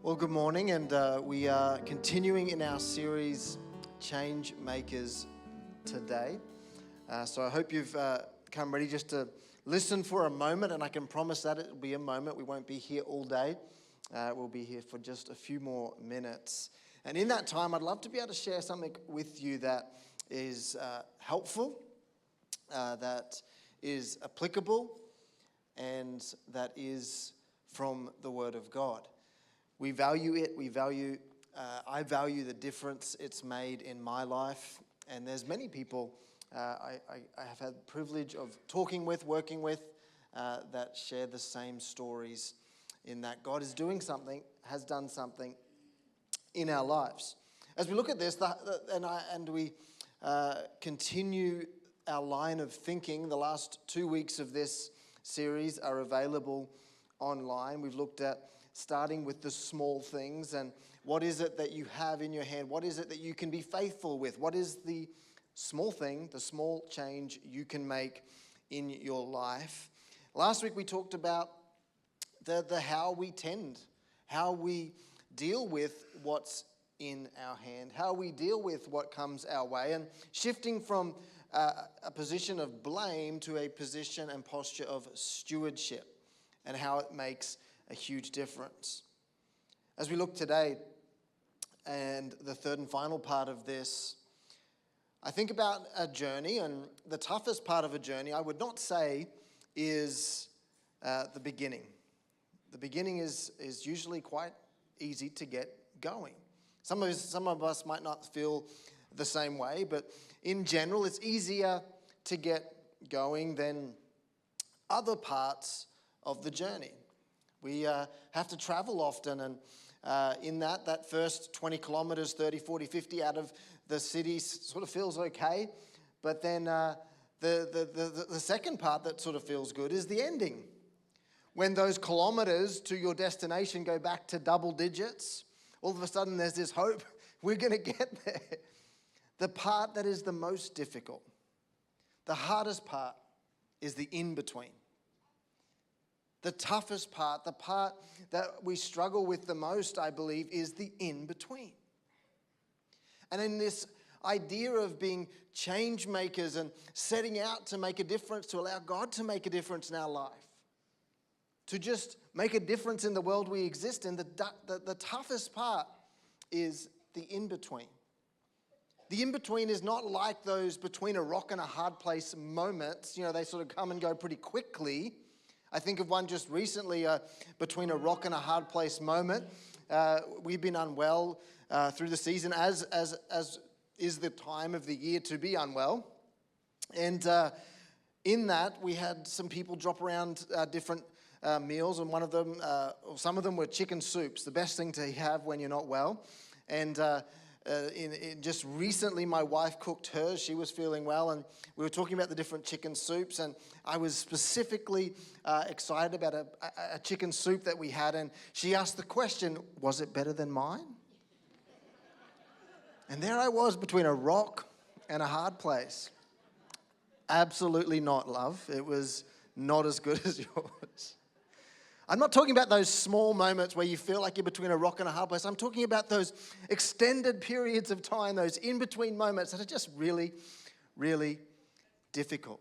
Well, good morning, and we are continuing in our series, Change Makers, today. So I hope you've come ready just to listen for a moment, and I can promise that it'll be a moment. We won't be here all day. We'll be here for just a few more minutes. And in that time, I'd love to be able to share something with you that is helpful, that is applicable, and that is from the Word of God. We value it. I value the difference it's made in my life. And there's many people I have had the privilege of talking with, working with, that share the same stories in that God is doing something, has done something in our lives. As we look at this, and we continue our line of thinking, the last 2 weeks of this series are available online. We've looked at starting with the small things and what is it that you have in your hand? What is it that you can be faithful with? What is the small thing, the small change you can make in your life? Last week we talked about the how we tend, how we deal with what's in our hand, how we deal with what comes our way, and shifting from a position of blame to a position and posture of stewardship, and how it makes a huge difference. As we look today, and the third and final part of this, I think about a journey, and the toughest part of a journey, I would not say, is the beginning. The beginning is usually quite easy to get going. Some of us might not feel the same way, but in general, it's easier to get going than other parts of the journey. We have to travel often, and in that first 20 kilometers, 30, 40, 50 out of the city sort of feels okay. But then the second part that sort of feels good is the ending. When those kilometers to your destination go back to double digits, all of a sudden there's this hope we're going to get there. The part that is the most difficult, the hardest part, is the in-between. The toughest part, the part that we struggle with the most, I believe, is the in-between. And in this idea of being change makers and setting out to make a difference, to allow God to make a difference in our life, to just make a difference in the world we exist in, the toughest part is the in-between. The in-between is not like those between a rock and a hard place moments. You know, they sort of come and go pretty quickly. I think of one just recently, between a rock and a hard place moment. We've been unwell through the season, as is the time of the year to be unwell. And in that, we had some people drop around different meals, and one of them, some of them were chicken soups, the best thing to have when you're not well. And just recently, my wife cooked hers. She was feeling well, and we were talking about the different chicken soups, and I was specifically excited about a chicken soup that we had, and she asked the question, was it better than mine? And there I was between a rock and a hard place. Absolutely not, love. It was not as good as yours. I'm not talking about those small moments where you feel like you're between a rock and a hard place. I'm talking about those extended periods of time, those in-between moments that are just really, really difficult.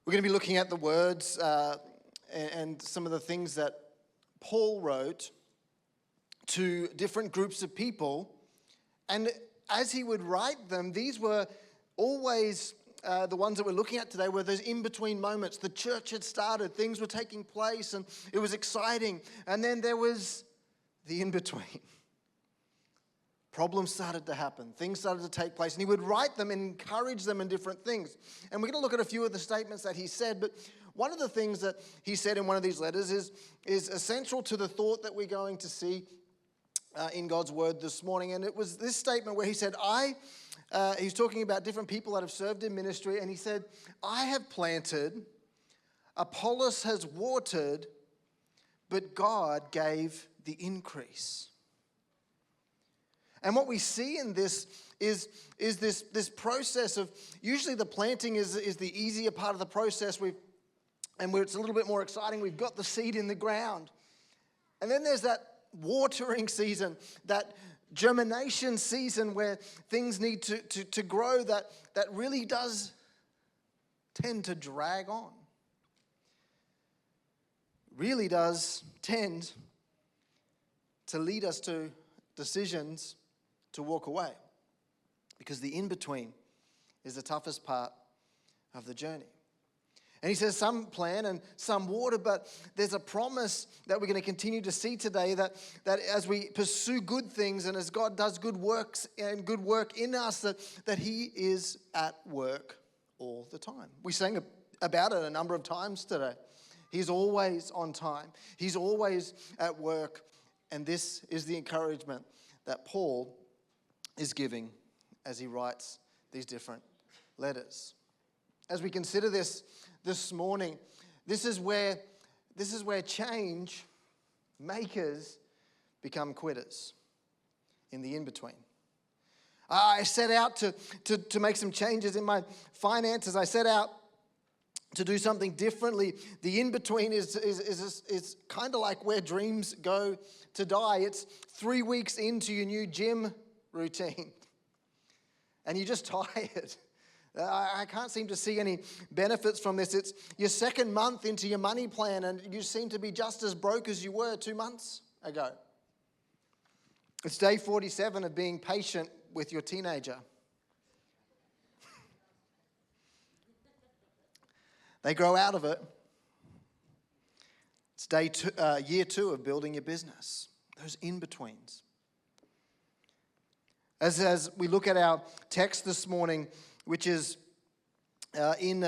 We're going to be looking at the words and some of the things that Paul wrote to different groups of people. And as he would write them, these were always the ones that we're looking at today were those in-between moments. The church had started, things were taking place, and it was exciting. And then there was the in-between. Problems started to happen. Things started to take place. And he would write them and encourage them in different things. And we're going to look at a few of the statements that he said. But one of the things that he said in one of these letters is essential to the thought that we're going to see in God's word this morning. And it was this statement where he said, he's talking about different people that have served in ministry, and he said, I have planted, Apollos has watered, but God gave the increase. And what we see in this is this process of, usually the planting is the easier part of the process, and where it's a little bit more exciting. We've got the seed in the ground. And then there's that watering season, that germination season where things need to grow that really does tend to drag on. Really does tend to lead us to decisions to walk away. Because the in-between is the toughest part of the journey. And he says some plan and some water, but there's a promise that we're going to continue to see today that as we pursue good things and as God does good works and good work in us, that he is at work all the time. We sang about it a number of times today. He's always on time. He's always at work. And this is the encouragement that Paul is giving as he writes these different letters. As we consider this morning, this is where change makers become quitters, in the in-between. I set out to make some changes in my finances. I set out to do something differently. The in-between is kind of like where dreams go to die. It's 3 weeks into your new gym routine, and you're just tired. I can't seem to see any benefits from this. It's your second month into your money plan, and you seem to be just as broke as you were 2 months ago. It's day 47 of being patient with your teenager. They grow out of it. It's year 2 of building your business. Those in-betweens. As we look at our text this morning, which is in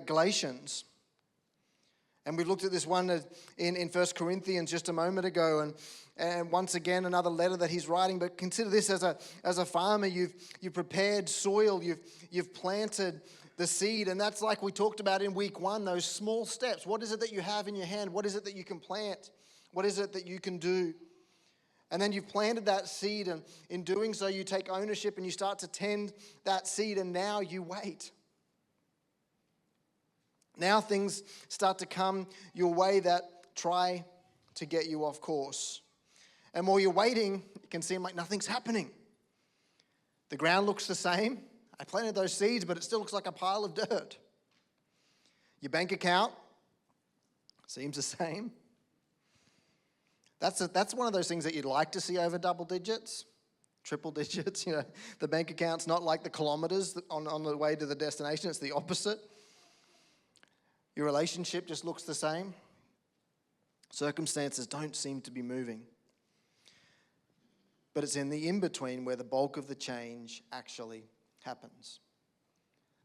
Galatians, and we looked at this one in 1 Corinthians just a moment ago, and once again another letter that he's writing. But consider this: as a farmer, you've prepared soil, you've planted the seed, and that's like we talked about in week 1. Those small steps. What is it that you have in your hand? What is it that you can plant? What is it that you can do? And then you've planted that seed, and in doing so, you take ownership and you start to tend that seed, and now you wait. Now things start to come your way that try to get you off course. And while you're waiting, it can seem like nothing's happening. The ground looks the same. I planted those seeds, but it still looks like a pile of dirt. Your bank account seems the same. That's one of those things that you'd like to see over double digits, triple digits. You know, the bank account's not like the kilometers on the way to the destination. It's the opposite. Your relationship just looks the same. Circumstances don't seem to be moving. But it's in the in-between where the bulk of the change actually happens.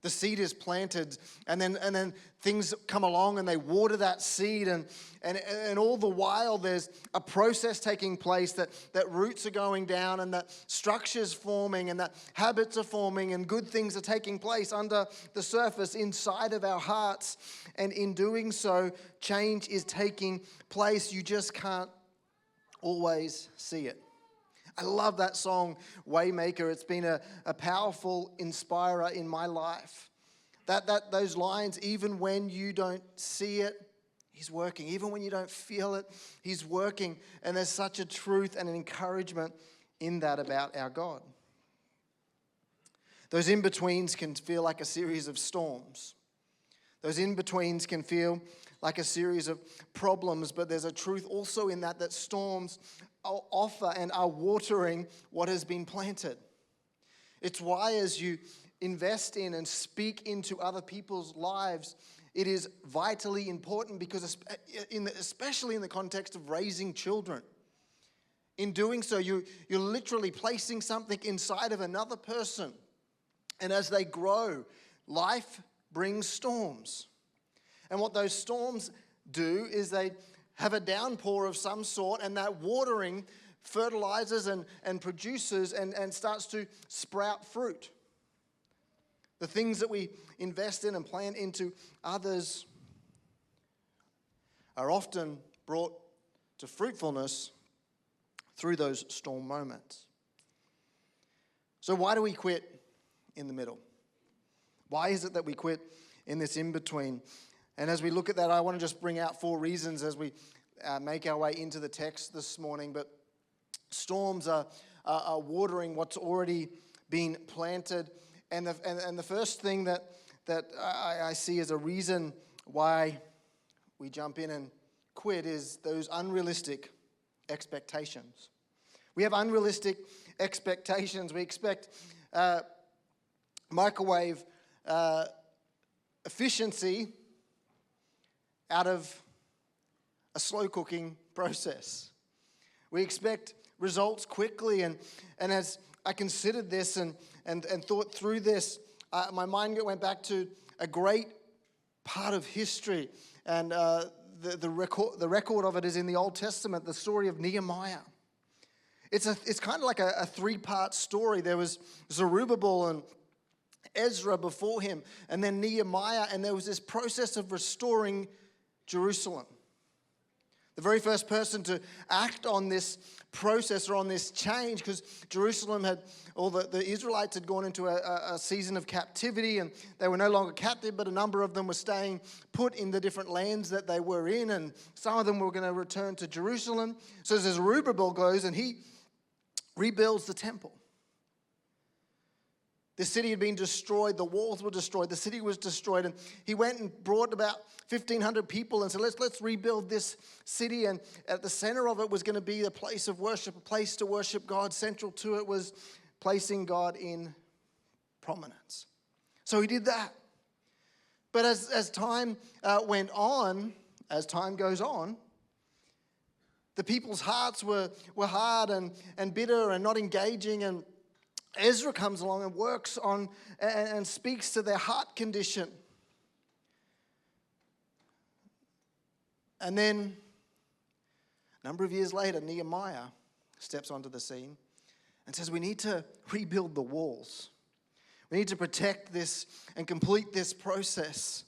The seed is planted, and then things come along and they water that seed, and all the while there's a process taking place that roots are going down, and that structure's forming, and that habits are forming, and good things are taking place under the surface inside of our hearts. And in doing so, change is taking place. You just can't always see it. I love that song, Waymaker. It's been a powerful inspirer in my life. Those lines, even when you don't see it, he's working. Even when you don't feel it, he's working. And there's such a truth and an encouragement in that about our God. Those in-betweens can feel like a series of storms. Those in-betweens can feel like a series of problems, but there's a truth also in that storms offer and are watering what has been planted. It's why as you invest in and speak into other people's lives, it is vitally important, because especially in the context of raising children. In doing so, you're literally placing something inside of another person. And as they grow, life brings storms. And what those storms do is they have a downpour of some sort, and that watering fertilizes and produces and starts to sprout fruit. The things that we invest in and plant into others are often brought to fruitfulness through those storm moments. So why do we quit in the middle? Why is it that we quit in this in-between? And as we look at that, I want to just bring out 4 reasons as we make our way into the text this morning. But storms are watering what's already been planted. And the first thing that I see as a reason why we jump in and quit is those unrealistic expectations. We have unrealistic expectations. We expect microwave efficiency out of a slow cooking process. We expect results quickly, and as I considered this and thought through this, my mind went back to a great part of history, and the record of it is in the Old Testament, the story of Nehemiah. It's kind of like a 3-part story. There was Zerubbabel and Ezra before him, and then Nehemiah, and there was this process of restoring Jerusalem. The very first person to act on this process or on this change, because Jerusalem had, or the Israelites had gone into a season of captivity, and they were no longer captive, but a number of them were staying put in the different lands that they were in, and some of them were going to return to Jerusalem. So as Zerubbabel goes and he rebuilds the temple. The city had been destroyed, the walls were destroyed, the city was destroyed, and he went and brought about 1,500 people and said, let's rebuild this city. And at the center of it was going to be a place of worship, a place to worship God. Central to it was placing God in prominence. So he did that. But as time went on, as time goes on, the people's hearts were hard and bitter and not engaging, and Ezra comes along and works on and speaks to their heart condition. And then, a number of years later, Nehemiah steps onto the scene and says, we need to rebuild the walls. We need to protect this and complete this process.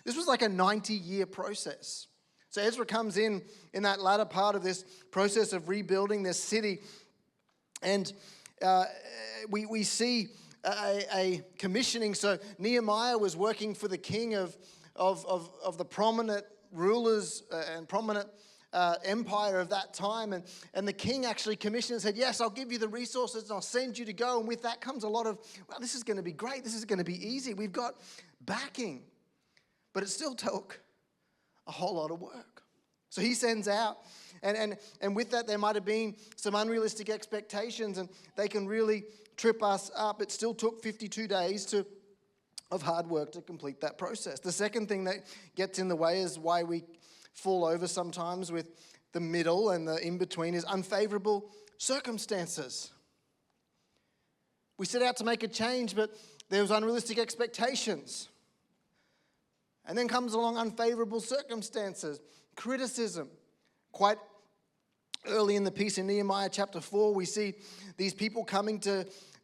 This was like a 90-year process. So Ezra comes in that latter part of this process of rebuilding this city, and we see a commissioning. So Nehemiah was working for the king of the prominent rulers and prominent empire of that time. And the king actually commissioned and said, yes, I'll give you the resources and I'll send you to go. And with that comes a lot of, well, this is going to be great. This is going to be easy. We've got backing. But it still took a whole lot of work. So he sends out, and with that there might have been some unrealistic expectations, and they can really trip us up. It still took 52 days of hard work to complete that process. The second thing that gets in the way is why we fall over sometimes with the middle and the in-between is unfavorable circumstances. We set out to make a change, but there was unrealistic expectations. And then comes along unfavorable circumstances, criticism. Quite early in the piece in Nehemiah chapter 4, we see these people coming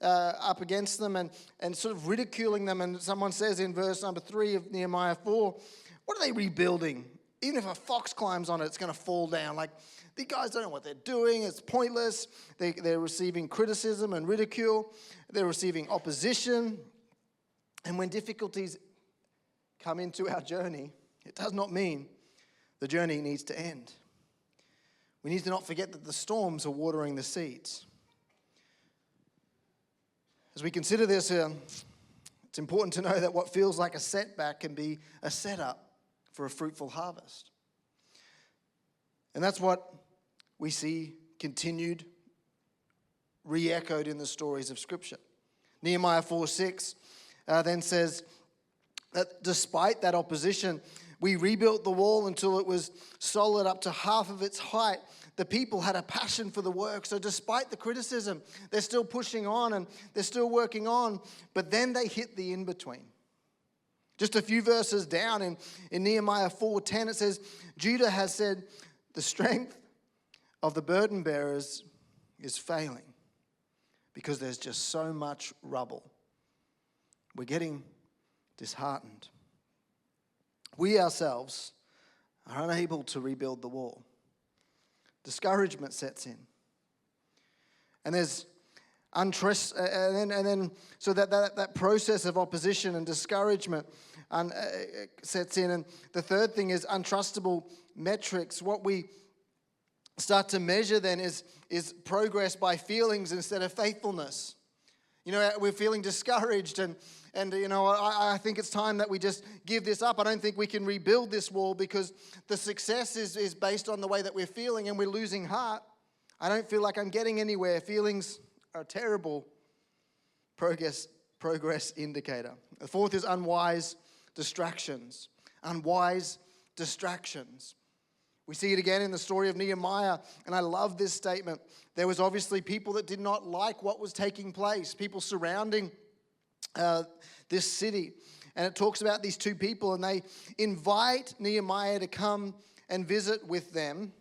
up against them and sort of ridiculing them. And someone says in verse number 3 of Nehemiah 4, what are they rebuilding? Even if a fox climbs on it, it's going to fall down. Like, these guys don't know what they're doing. It's pointless. They're receiving criticism and ridicule. They're receiving opposition. And when difficulties come into our journey, it does not mean the journey needs to end. We need to not forget that the storms are watering the seeds. As we consider this, it's important to know that what feels like a setback can be a setup for a fruitful harvest. And that's what we see continued, re-echoed in the stories of Scripture. Nehemiah 4:6 then says that despite that opposition, we rebuilt the wall until it was solid up to half of its height. The people had a passion for the work. So despite the criticism, they're still pushing on and they're still working on. But then they hit the in-between. Just a few verses down in Nehemiah 4:10, it says, Judah has said, the strength of the burden bearers is failing because there's just so much rubble. We're getting disheartened. We ourselves are unable to rebuild the wall. Discouragement sets in. And there's untrust, and then so that process of opposition and discouragement sets in. And the third thing is untrustable metrics. What we start to measure then is progress by feelings instead of faithfulness. We're feeling discouraged and I think it's time that we just give this up. I don't think we can rebuild this wall because the success is based on the way that we're feeling and we're losing heart. I don't feel like I'm getting anywhere. Feelings are a terrible progress indicator. The fourth is unwise distractions. Unwise distractions. We see it again in the story of Nehemiah, and I love this statement. There was obviously people that did not like what was taking place, people surrounding this city. And it talks about these two people, and they invite Nehemiah to come and visit with them.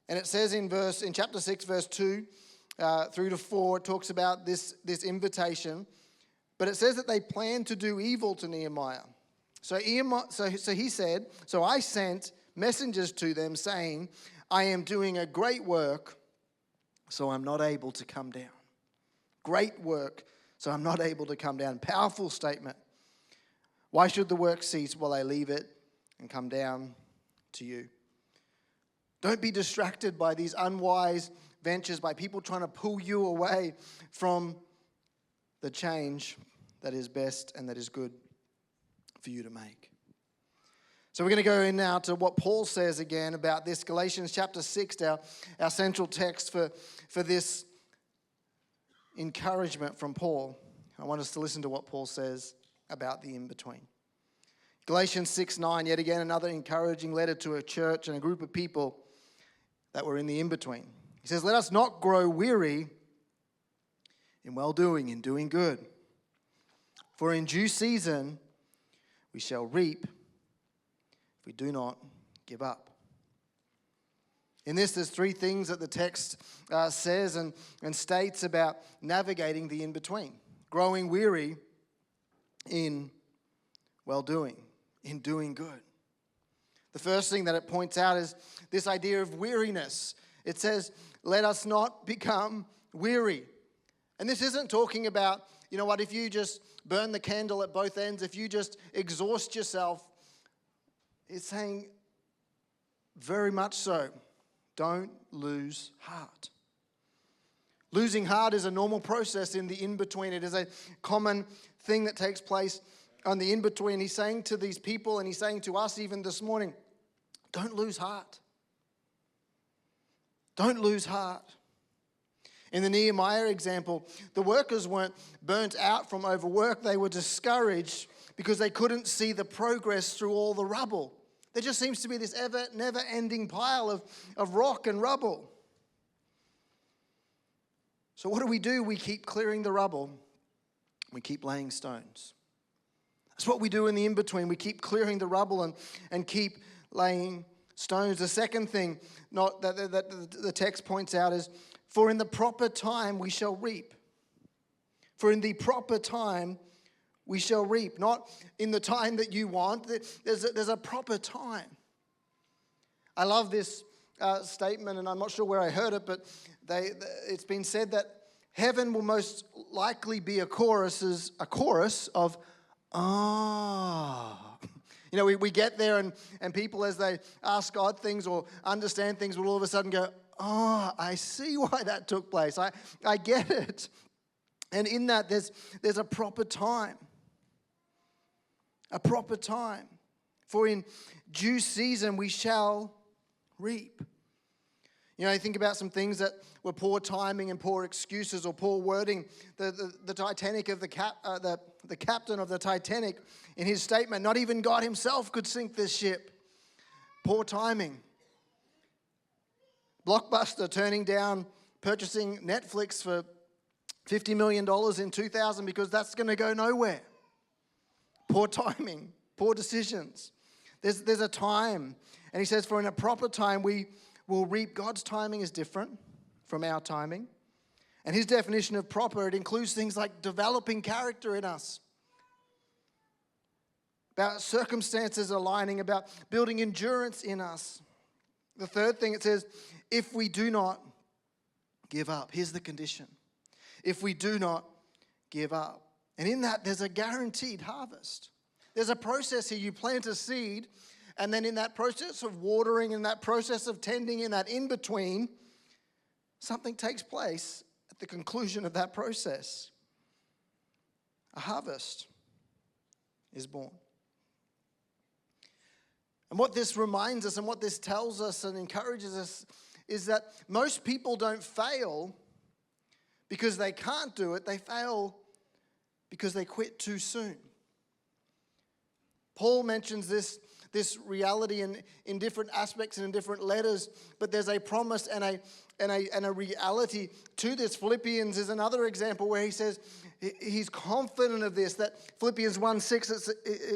And it says in chapter 6, verse 2 through to 4, it talks about this invitation. But it says that they planned to do evil to Nehemiah. So he said, so I sent messengers to them saying, I am doing a great work, so I'm not able to come down. Great work, so I'm not able to come down. Powerful statement. Why should the work cease while I leave it and come down to you? Don't be distracted by these unwise ventures, by people trying to pull you away from the change that is best and that is good for you to make. So we're going to go in now to what Paul says again about this. Galatians chapter 6, our central text for this encouragement from Paul. I want us to listen to what Paul says about the in-between. Galatians 6:9, yet again another encouraging letter to a church and a group of people that were in the in-between. He says, let us not grow weary in well-doing, in doing good. For in due season we shall reap if we do not give up. In this, there's three things that the text says and states about navigating the in-between. Growing weary in well-doing, in doing good. The first thing that it points out is this idea of weariness. It says, let us not become weary. And this isn't talking about, if you just burn the candle at both ends, if you just exhaust yourself. It's saying, very much so, don't lose heart. Losing heart is a normal process in the in-between. It is a common thing that takes place on the in-between. He's saying to these people, and he's saying to us even this morning, don't lose heart. Don't lose heart. In the Nehemiah example, the workers weren't burnt out from overwork. They were discouraged because they couldn't see the progress through all the rubble. There just seems to be this never-ending pile of rock and rubble. So what do? We keep clearing the rubble. We keep laying stones. That's what we do in the in-between. We keep clearing the rubble and keep laying stones. The second thing that the text points out is, for in the proper time we shall reap. For in the proper time we shall reap. Not in the time that you want. There's a proper time. I love this statement, and I'm not sure where I heard it, but it's been said that heaven will most likely be a chorus of ah. We get there and people, as they ask God things or understand things, will all of a sudden go, oh, I see why that took place. I get it. And in that, there's a proper time. A proper time. For in due season we shall reap. I think about some things that were poor timing and poor excuses or poor wording. The Titanic of the captain of the Titanic, in his statement, not even God himself could sink this ship. Poor timing. Blockbuster turning down purchasing Netflix for $50 million in 2000 because that's going to go nowhere. Poor timing, poor decisions. There's a time. And he says, for in a proper time we will reap. God's timing is different from our timing. And his definition of proper, it includes things like developing character in us. About circumstances aligning, about building endurance in us. The third thing, it says, if we do not give up. Here's the condition. If we do not give up. And in that, there's a guaranteed harvest. There's a process here. You plant a seed, and then in that process of watering, in that process of tending, in that in-between, something takes place at the conclusion of that process. A harvest is born. And what this reminds us and what this tells us and encourages us is that most people don't fail because they can't do it. They fail because they quit too soon. Paul mentions this reality in different aspects and in different letters, but there's a promise and a reality to this. Philippians is another example where he says he's confident of this, that Philippians 1:6,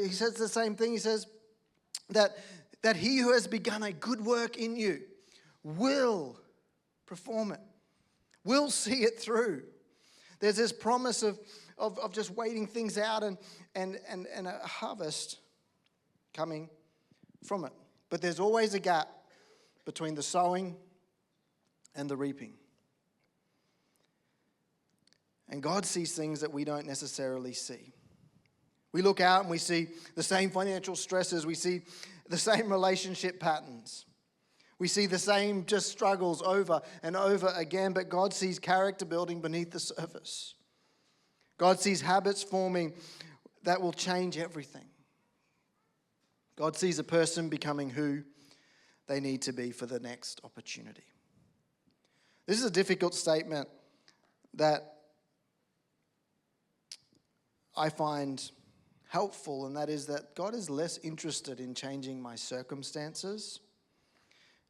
he says the same thing. He says that he who has begun a good work in you will perform it, will see it through. There's this promise of just waiting things out and a harvest coming from it. But there's always a gap between the sowing and the reaping. And God sees things that we don't necessarily see. We look out and we see the same financial stresses. We see the same relationship patterns. We see the same just struggles over and over again. But God sees character building beneath the surface. God sees habits forming that will change everything. God sees a person becoming who they need to be for the next opportunity. This is a difficult statement that I find helpful, and that is that God is less interested in changing my circumstances.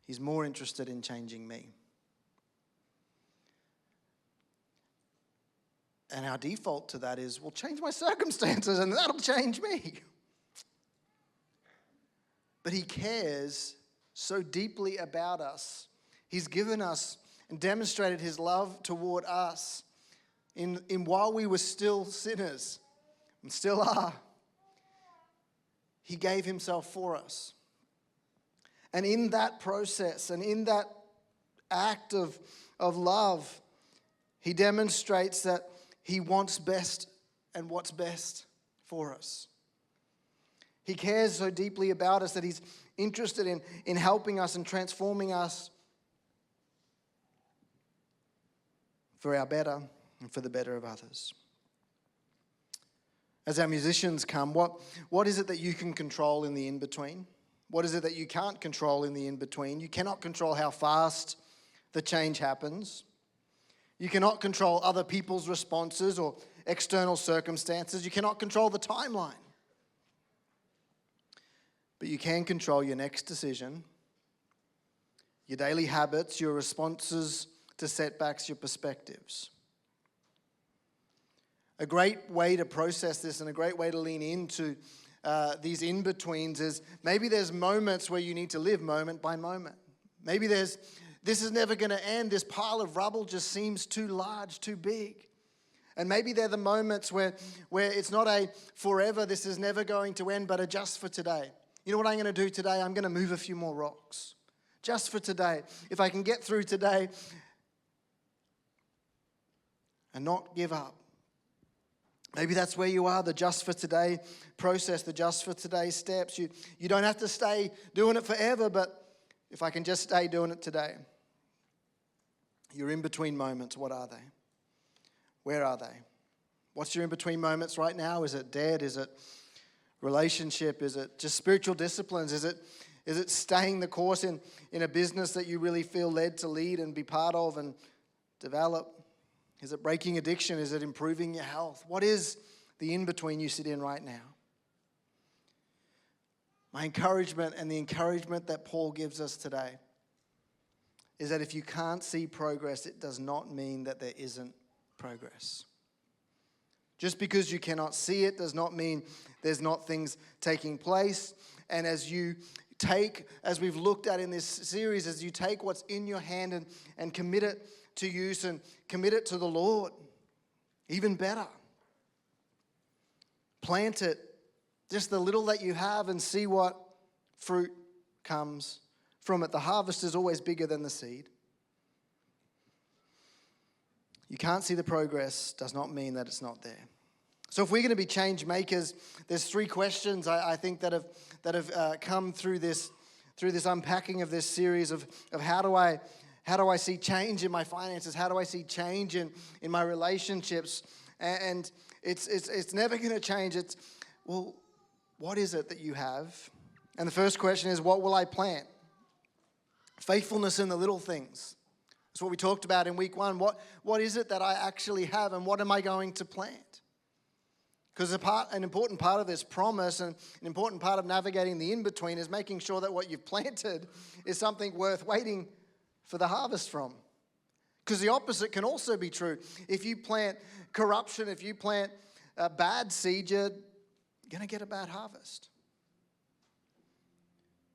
He's more interested in changing me. And our default to that is, well, change my circumstances and that'll change me. But he cares so deeply about us. He's given us and demonstrated his love toward us in while we were still sinners and still are. He gave himself for us. And in that process and in that act of love, he demonstrates that he wants best and what's best for us. He cares so deeply about us that he's interested in helping us and transforming us for our better and for the better of others. As our musicians come, what is it that you can control in the in-between? What is it that you can't control in the in-between? You cannot control how fast the change happens. You cannot control other people's responses or external circumstances. You cannot control the timeline. But you can control your next decision, your daily habits, your responses to setbacks, your perspectives. A great way to process this and a great way to lean into these in-betweens is maybe there's moments where you need to live moment by moment. Maybe this is never going to end. This pile of rubble just seems too large, too big. And maybe they're the moments where it's not a forever, this is never going to end, but a just for today. You know what I'm going to do today? I'm going to move a few more rocks. Just for today. If I can get through today and not give up. Maybe that's where you are, the just for today process, the just for today steps. You don't have to stay doing it forever, but if I can just stay doing it today. Your in-between moments, what are they? Where are they? What's your in-between moments right now? Is it debt? Is it relationship? Is it just spiritual disciplines? Is it staying the course in a business that you really feel led to lead and be part of and develop? Is it breaking addiction? Is it improving your health? What is the in-between you sit in right now? My encouragement and the encouragement that Paul gives us today is that if you can't see progress, it does not mean that there isn't progress. Just because you cannot see it does not mean there's not things taking place. And as you take, as we've looked at in this series, as you take what's in your hand and commit it to use and commit it to the Lord, even better. Plant it, just the little that you have, and see what fruit comes from it. The harvest is always bigger than the seed. You can't see the progress does not mean that it's not there. So if we're going to be change makers, there's three questions I think that have come through this unpacking of this series of how do I see change in my finances? How do I see change in my relationships? And it's never going to change. It's, well, what is it that you have? And the first question is, what will I plant? Faithfulness in the little things. That's what we talked about in week 1. What is it that I actually have, and what am I going to plant? Because an important part of this promise and an important part of navigating the in-between is making sure that what you've planted is something worth waiting for the harvest from. Because the opposite can also be true. If you plant corruption, if you plant a bad seed, you're going to get a bad harvest.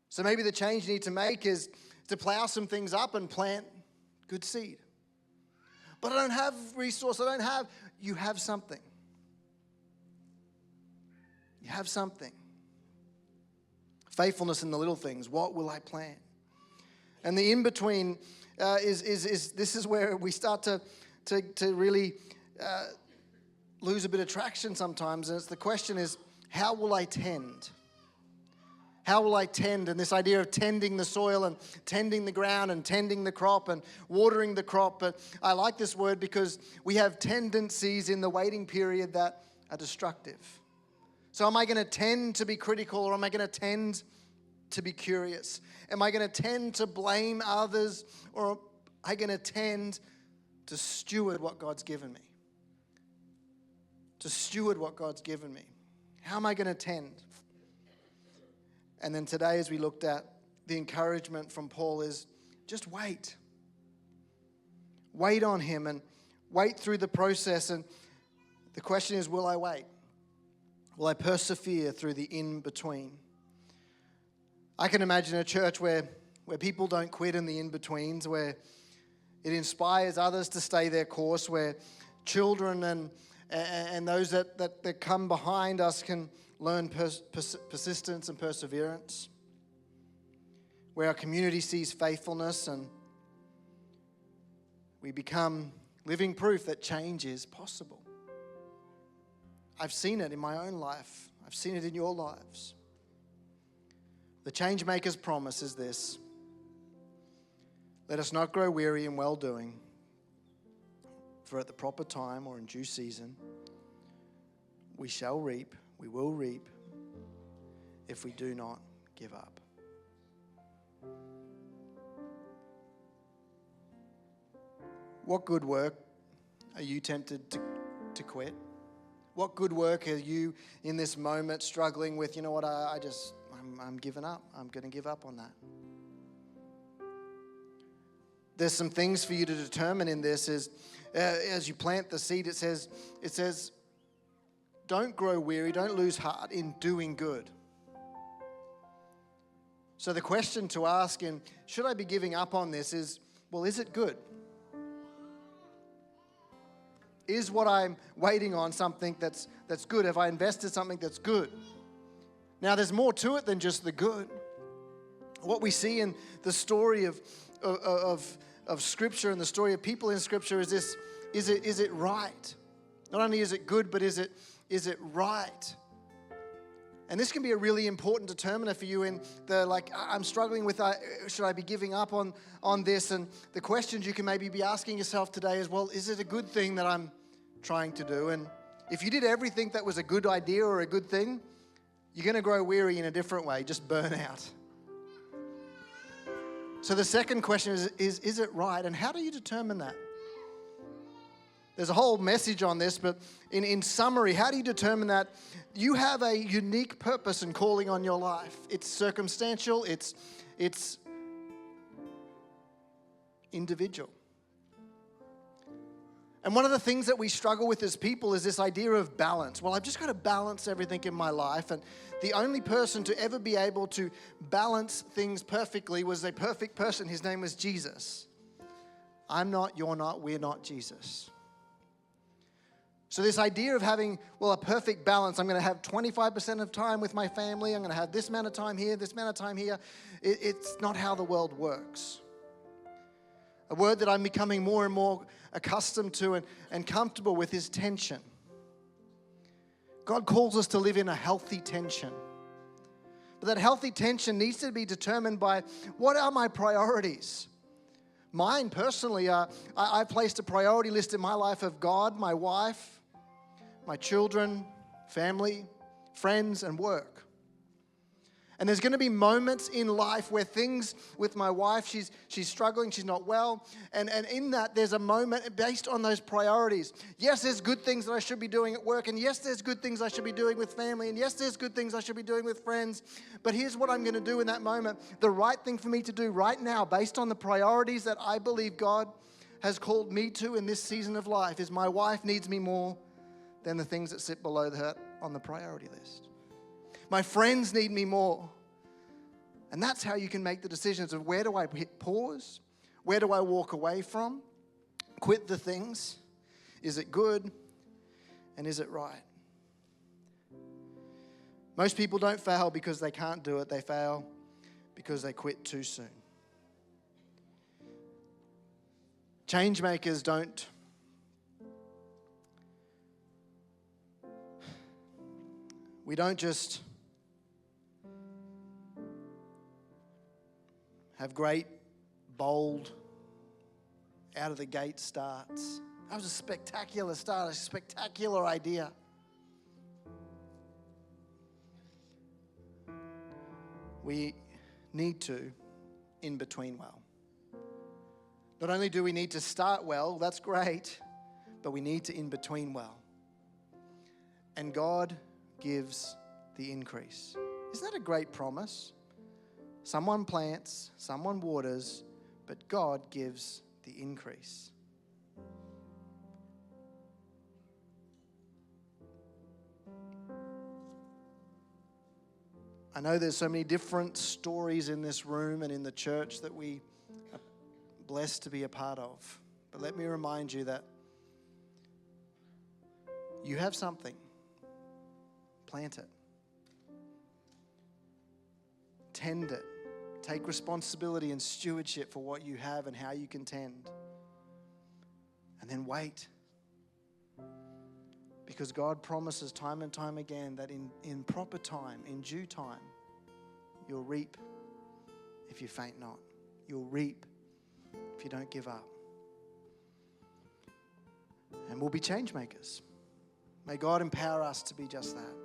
So maybe the change you need to make is to plow some things up and plant good seed. But I don't have resource, you have something. You have something. Faithfulness in the little things. What will I plant? And the in-between is this is where we start to really lose a bit of traction sometimes. And the question is, how will I tend? How will I tend? And this idea of tending the soil and tending the ground and tending the crop and watering the crop. But I like this word because we have tendencies in the waiting period that are destructive. So am I going to tend to be critical, or am I going to tend to be curious? Am I going to tend to blame others, or am I going to tend to steward what God's given me? To steward what God's given me. How am I going to tend? And then today, as we looked at, the encouragement from Paul is just wait. Wait on him and wait through the process. And the question is, will I wait? Will I persevere through the in-between? I can imagine a church where people don't quit in the in-betweens, where it inspires others to stay their course, where children and those that come behind us can learn persistence and perseverance, where our community sees faithfulness and we become living proof that change is possible. I've seen it in my own life. I've seen it in your lives. The change maker's promise is this: let us not grow weary in well-doing, for at the proper time or in due season, we will reap if we do not give up. What good work are you tempted to quit? What good work are you in this moment struggling with? You know what, I'm giving up. I'm going to give up on that. There's some things for you to determine in this is, as you plant the seed, it says, don't grow weary, don't lose heart in doing good. So the question to ask in, should I be giving up on this is, well, is it good? Is what I'm waiting on something that's good? Have I invested something that's good? Now, there's more to it than just the good. What we see in the story of Scripture and the story of people in Scripture is this: is it right? Not only is it good, but is it right? And this can be a really important determiner for you in the, I'm struggling with, should I be giving up on this? And the questions you can maybe be asking yourself today is, well, is it a good thing that I'm trying to do? And if you did everything that was a good idea or a good thing, you're going to grow weary in a different way, just burn out. So the second question is it right? And how do you determine that? There's a whole message on this, but in summary, how do you determine that you have a unique purpose and calling on your life? It's circumstantial, it's individual. And one of the things that we struggle with as people is this idea of balance. Well, I've just got to balance everything in my life. And the only person to ever be able to balance things perfectly was a perfect person. His name was Jesus. I'm not, you're not, we're not Jesus. So this idea of having, a perfect balance, I'm going to have 25% of time with my family, I'm going to have this amount of time here, this amount of time here, it's not how the world works. A word that I'm becoming more and more accustomed to and comfortable with is tension. God calls us to live in a healthy tension. But that healthy tension needs to be determined by what are my priorities? Mine personally, I've placed a priority list in my life of God, my wife, my children, family, friends, and work. And there's going to be moments in life where things with my wife, she's struggling, she's not well. And in that, there's a moment based on those priorities. Yes, there's good things that I should be doing at work. And yes, there's good things I should be doing with family. And yes, there's good things I should be doing with friends. But here's what I'm going to do in that moment. The right thing for me to do right now, based on the priorities that I believe God has called me to in this season of life, is my wife needs me more than the things that sit below her on the priority list. My friends need me more. And that's how you can make the decisions of where do I hit pause? Where do I walk away from? Quit the things. Is it good? And is it right? Most people don't fail because they can't do it. They fail because they quit too soon. Change makers don't just have great, bold, out of the gate starts. That was a spectacular start, a spectacular idea. We need to in between well. Not only do we need to start well, that's great, but we need to in between well. And God gives the increase. Isn't that a great promise? Someone plants, someone waters, but God gives the increase. I know there's so many different stories in this room and in the church that we are blessed to be a part of. But let me remind you that you have something. Plant it. Tend it. Take responsibility and stewardship for what you have and how you can tend. And then wait. Because God promises time and time again that in proper time, in due time, you'll reap if you faint not. You'll reap if you don't give up. And we'll be change makers. May God empower us to be just that.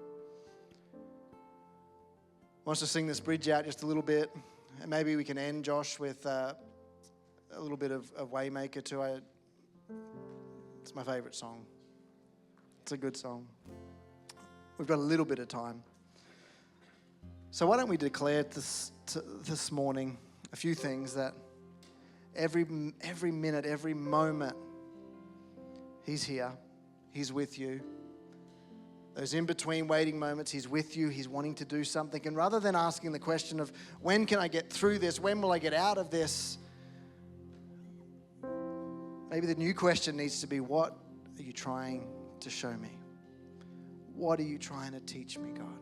I want us to sing this bridge out just a little bit. And maybe we can end, Josh, with a little bit of Waymaker too. It's my favorite song. It's a good song. We've got a little bit of time. So why don't we declare this morning a few things that every minute, every moment, He's here. He's with you. Those in-between waiting moments, He's with you. He's wanting to do something. And rather than asking the question of, when can I get through this? When will I get out of this? Maybe the new question needs to be, what are you trying to show me? What are you trying to teach me, God?